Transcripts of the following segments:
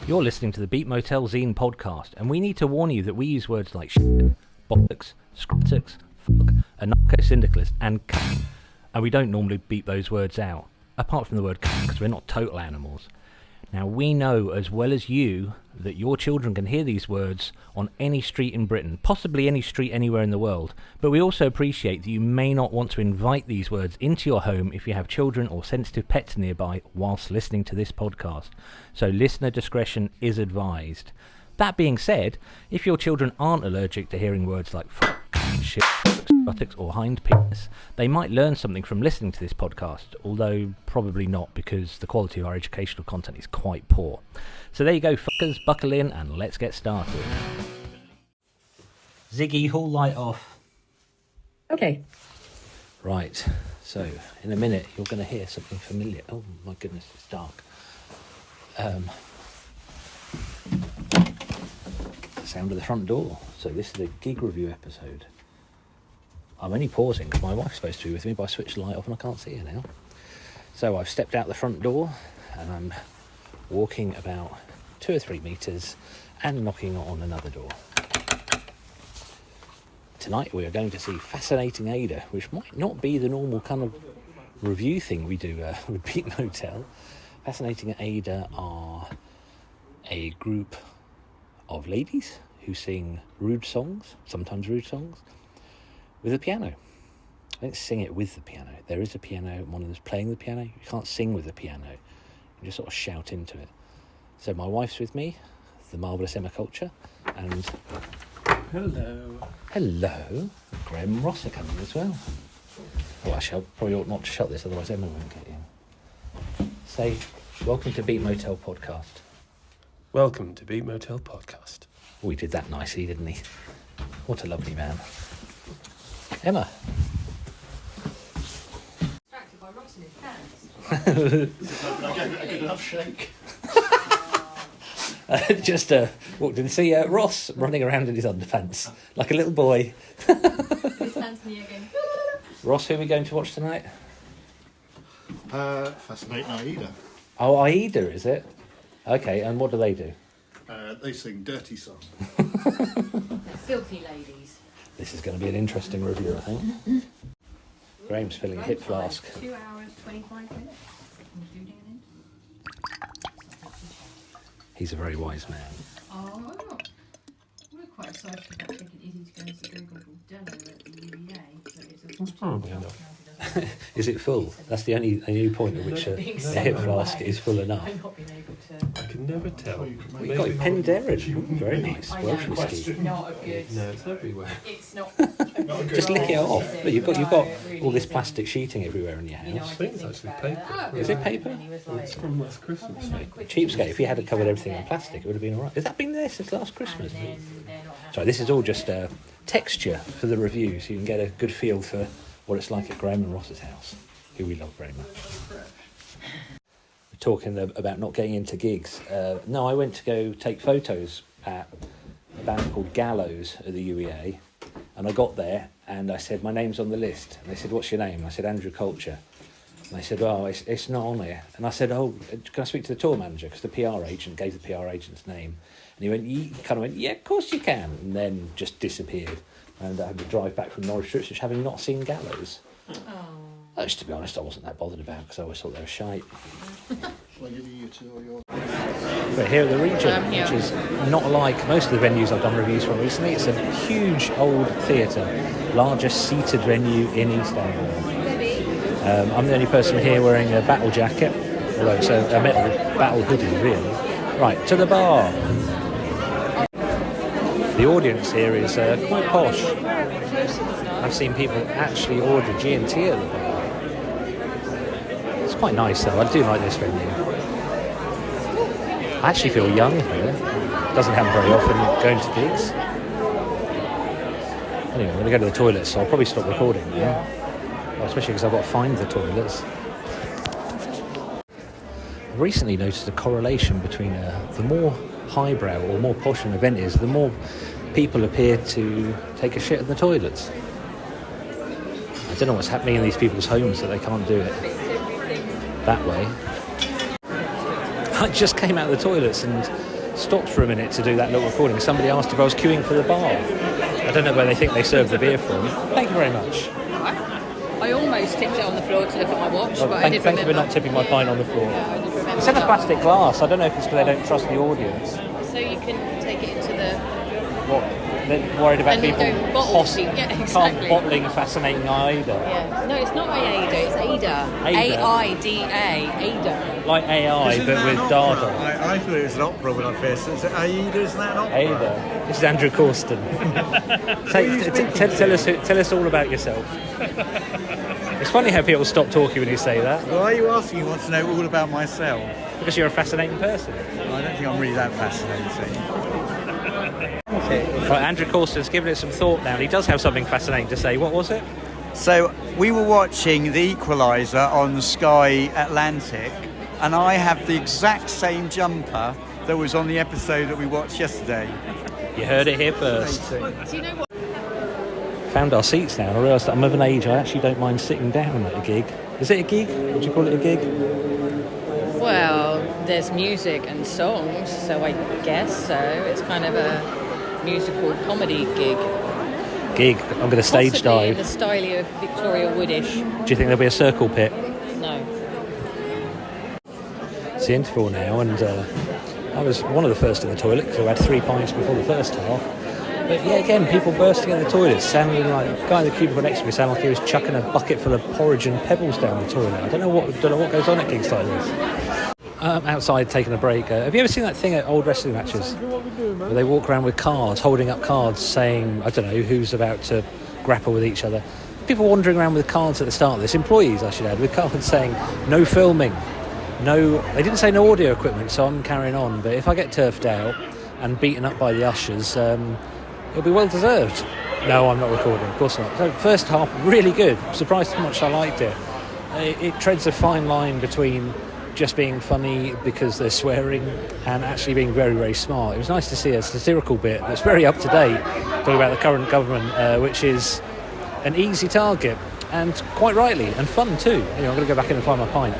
You're listening to the Beat Motel Zine podcast, and we need to warn you that we use words like shit, bollocks, scrotix, fuck, anarcho-syndicalist, and cunt, and we don't normally beep those words out, apart from the word cunt, because we're not total animals. Now, we know as well as you that your children can hear these words on any street in Britain, possibly any street anywhere in the world, but we also appreciate that you may not want to invite these words into your home if you have children or sensitive pets nearby whilst listening to this podcast. So listener discretion is advised. That being said, if your children aren't allergic to hearing words like fuck, shit, buttocks or hind penis, they might learn something from listening to this podcast, although probably not, because the quality of our educational content is quite poor. So there you go, fuckers, buckle in and let's get started. Ziggy, hall light off. Okay. Right, so in a minute you're going to hear something familiar. Oh my goodness, it's dark. The sound of the front door. So this is a gig review episode. I'm only pausing because my wife's supposed to be with me, but I switched the light off and I can't see her now. So I've stepped out the front door and I'm walking about 2 or 3 metres and knocking on another door. Tonight we are going to see Fascinating Aida, which might not be the normal kind of review thing we do with Beat Motel. Fascinating Aida are a group of ladies who sing rude songs, sometimes rude songs, with a piano. I don't sing it with the piano. There is a piano, and one of them's playing the piano. You can't sing with the piano. You just sort of shout into it. So my wife's with me, the marvellous Emma Culture, and... Hello. Graham and Ross are coming as well. Oh, actually, I probably ought not to shut this, otherwise Emma won't get in. Say, welcome to Beat Motel Podcast. Welcome to Beat Motel Podcast. Oh, he did that nicely, didn't he? What a lovely man. Emma. Distracted by Ross in his pants. I gave it a good enough shake. Just walked in to see Ross running around in his underpants like a little boy. His hands in the air going. Ross, who are we going to watch tonight? Fascinating Aida. Oh, Aida, is it? Okay, and what do they do? They sing dirty songs. Filthy ladies. This is going to be an interesting review, I think. Graham's filling a hip flask. 2 hours, 25 minutes. He's a very wise man. Oh, we're quite excited about taking Izzy to go and see Google Demo at the UEA. So it's Probably enough. Is it full? That's the only point at which a hip flask is full enough. I'm not being able to. I can never tell. Well, you've got a Penderyn. Very nice. Welsh whiskey. Not a good. No, it's everywhere. It's not. Just lick it off. Look, you've got all this plastic sheeting everywhere in your house. I think it's actually paper. Is it paper? It's from last Christmas. Cheapskate. If you had covered everything in plastic, it would have been all right. Has that been there since last Christmas? Sorry, this is all just texture for the review, so you can get a good feel for what it's like at Graham and Ross's house, who we love very much. We're talking about not getting into gigs. No, I went to go take photos at a band called Gallows at the UEA, and I got there and I said, my name's on the list. And they said, what's your name? And I said, Andrew Culture. And they said, oh, it's not on here. And I said, oh, can I speak to the tour manager? Because the PR agent gave the PR agent's name. And he kind of went, yeah, of course you can. And then just disappeared. And I had to drive back from Norwich to Ipswich having not seen Gallows. Which, to be honest, I wasn't that bothered about because I always thought they were shite. Shall I give you two or your... We're here at the Regent, which is not like most of the venues I've done reviews from recently. It's a huge old theatre, largest seated venue in East Anglia. I'm the only person here wearing a battle jacket, although it's a metal battle hoodie, really. Right, to the bar. The audience here is quite posh. I've seen people actually order G&T at the bar. It's quite nice though, I do like this venue. I actually feel young here. Doesn't happen very often going to gigs. Anyway, I'm going to go to the toilets, so I'll probably stop recording now. Well, especially because I've got to find the toilets. I've recently noticed a correlation between the more highbrow or more posh an event is, the more people appear to take a shit in the toilets. I don't know what's happening in these people's homes that they can't do it that way. I just came out of the toilets and stopped for a minute to do that little recording. Somebody asked if I was queuing for the bar. I don't know where they think they serve the beer from. Thank you very much. I almost tipped it on the floor to look at my watch, but I did Thank you remember. for not tipping my pint on the floor. Yeah, I did remember It's in a that. plastic glass. I don't know if it's because they don't trust the audience. So you can take it into the... What? They're worried about And you people don't bottle it. Yeah, exactly. bottling Fascinating Aida. Yeah. No, it's not Aida, it's Ada. Aida. A-I-D-A. Ada. Like AI, Isn't but that with an Dada. opera? I thought it was an opera when I first said it. Aida, isn't that an opera? Aida. This is Andrew Corsten. Tell us all about yourself. It's funny how people stop talking when you say that. Why are you asking? You want to know all about myself? Because you're a fascinating person. I don't think I'm really that fascinating. Right, Andrew Corsten's given it some thought now. He does have something fascinating to say. What was it? So we were watching The Equalizer on Sky Atlantic, and I have the exact same jumper that was on the episode that we watched yesterday. You heard it here first. Do you know what? Found our seats now, and I realised that I'm of an age I actually don't mind sitting down at a gig. Is it a gig? Would you call it a gig? Well, there's music and songs, so I guess so. It's kind of a musical comedy gig. I'm going to stage Possibly in dive. the style of Victoria Woodish. Do you think there'll be a circle pit? No. It's the interval now, and I was one of the first in the toilet because I had 3 pints before the first half. But yeah, again, people bursting in the toilet, sounding like the guy in the cubicle next to me sounded like he was chucking a bucket full of porridge and pebbles down the toilet. I don't know what goes on at gigs like this. Outside taking a break. Have you ever seen that thing at old wrestling matches where they walk around with cards, holding up cards, saying I don't know who's about to grapple with each other? People wandering around with cards at the start of this, employees I should add, with cards saying no filming, no. They didn't say no audio equipment, so I'm carrying on. But if I get turfed out and beaten up by the ushers, it'll be well deserved. No, I'm not recording, of course not. So first half, really good. I'm surprised how much I liked it. It treads a fine line between just being funny because they're swearing and actually being very, very smart. It was nice to see a satirical bit that's very up to date, talking about the current government, which is an easy target, and quite rightly, and fun too. I'm going to go back in and find my pint.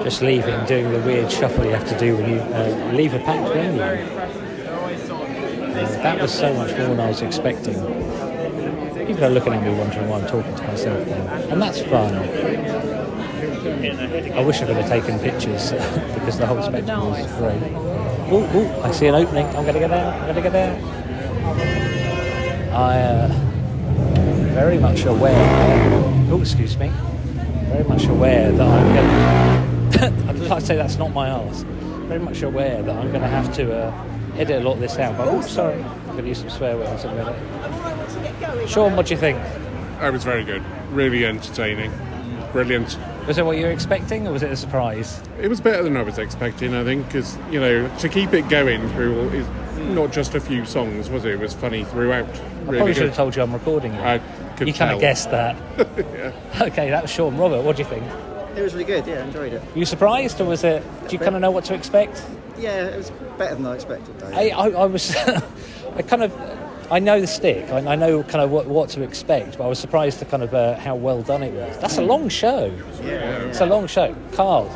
Just leaving, doing the weird shuffle you have to do when you leave a packed venue. That was so much more than I was expecting. People are looking at me wondering why I'm talking to myself now. And that's fun. I wish I could have taken pictures because the whole spectacle was great. Oh, I see an opening. I'm going to get there. I very much aware. Oh, excuse me. Very much aware that I'm going to... I'd like to say that's not my arse. Very much aware that I'm going to have to edit a lot of this out. But oh, sorry, I'm going to use some swear words in a minute. Sean, what do you think? It was very good. Really entertaining. Brilliant. Was it what you were expecting, or was it a surprise? It was better than I was expecting, I think, because, to keep it going through all, not just a few songs, was it? It was funny throughout. I Really probably should have good. told you I'm recording you. I could You kind tell. of guessed that. Yeah. Okay, that was Sean. Robert, what do you think? It was really good, yeah, I enjoyed it. You surprised, or was it? Do you kind of know what to expect? Yeah, it was better than I expected, though. I was. I know the stick. I know kind of what to expect, but I was surprised to kind of how well done it was. That's a long show. Yeah. It's a long show. Carl,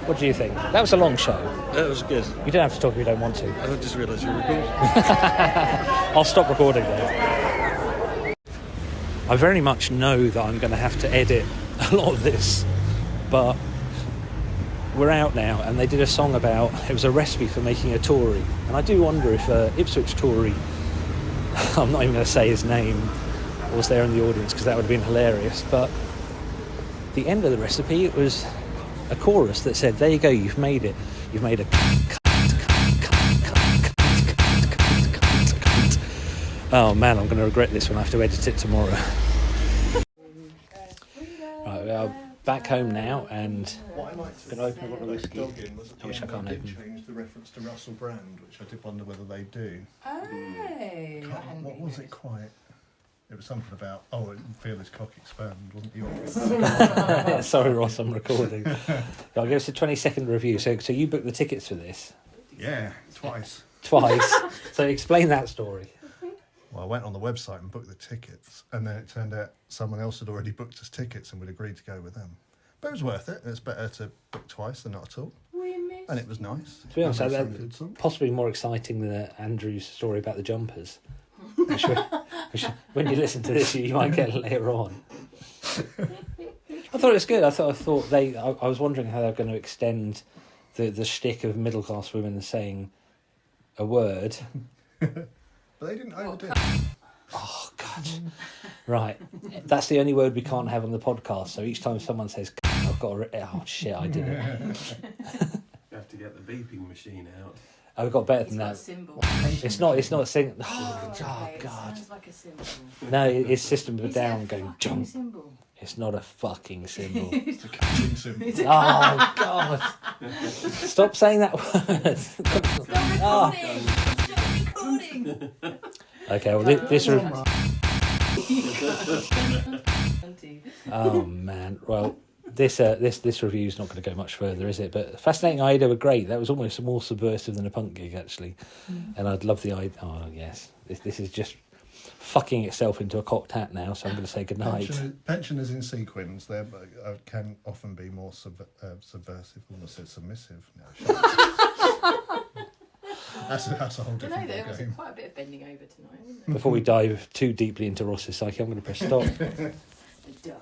what do you think? That was a long show. That was good. You don't have to talk if you don't want to. I just realised you were recording. I'll stop recording now. I very much know that I'm going to have to edit a lot of this, but we're out now, and they did a song about, it was a recipe for making a Tory, and I do wonder if Ipswich Tory, I'm not even going to say his name, was there in the audience, because that would have been hilarious, but the end of the recipe, it was a chorus that said, there you go, you've made it, you've made a oh man, I'm going to regret this when I have to edit it tomorrow. Right, we are back home now, and What I might Gonna open a bottle of whiskey, dog in was at the which I end can't they did open. change the reference to Russell Brand, which I did wonder whether they do. Oh. What was it quite? It was something about, feel his cock expand, wasn't yours? Sorry, Ross, I'm recording. I'll give us a 20-second review. So you booked the tickets for this? Yeah, twice. Twice. So explain that story. Well, I went on the website and booked the tickets, and then it turned out someone else had already booked us tickets and we'd agreed to go with them. But it was worth it. It's better to book twice than not at all. We missed. And it was nice. To be honest, And they that's sang good songs. possibly more exciting than Andrew's story about the jumpers. which when you listen to this, you might get later on. I thought it was good. I thought I was wondering how they're going to extend the shtick of middle class women saying a word. But they didn't overdo it. Oh God! Right, that's the only word we can't have on the podcast. So each time someone says, I've got to. Oh shit! I did it. You have to get the beeping machine out. I've got better It's than got a that. symbol. It's not a sing. Oh, Oh okay, it God! sounds like a symbol. No, it's System of a Is it a Down going fucking jump. symbol? It's not a fucking symbol. It's a catching symbol. Oh God! Stop saying that word. Stop recording! Okay, well this. Oh man, well this review's not going to go much further, is it? But Fascinating Aida were great. That was almost more subversive than a punk gig actually, and I'd love the idea. Oh yes, this is just fucking itself into a cocked hat now. So I'm going to say goodnight. Pensioners in sequins, they can often be more subversive. I almost said submissive. No, that's a whole I know different there was game. quite a bit of bending over tonight, wasn't there? Before we dive too deeply into Ross's psyche, I'm going to press stop. Duh.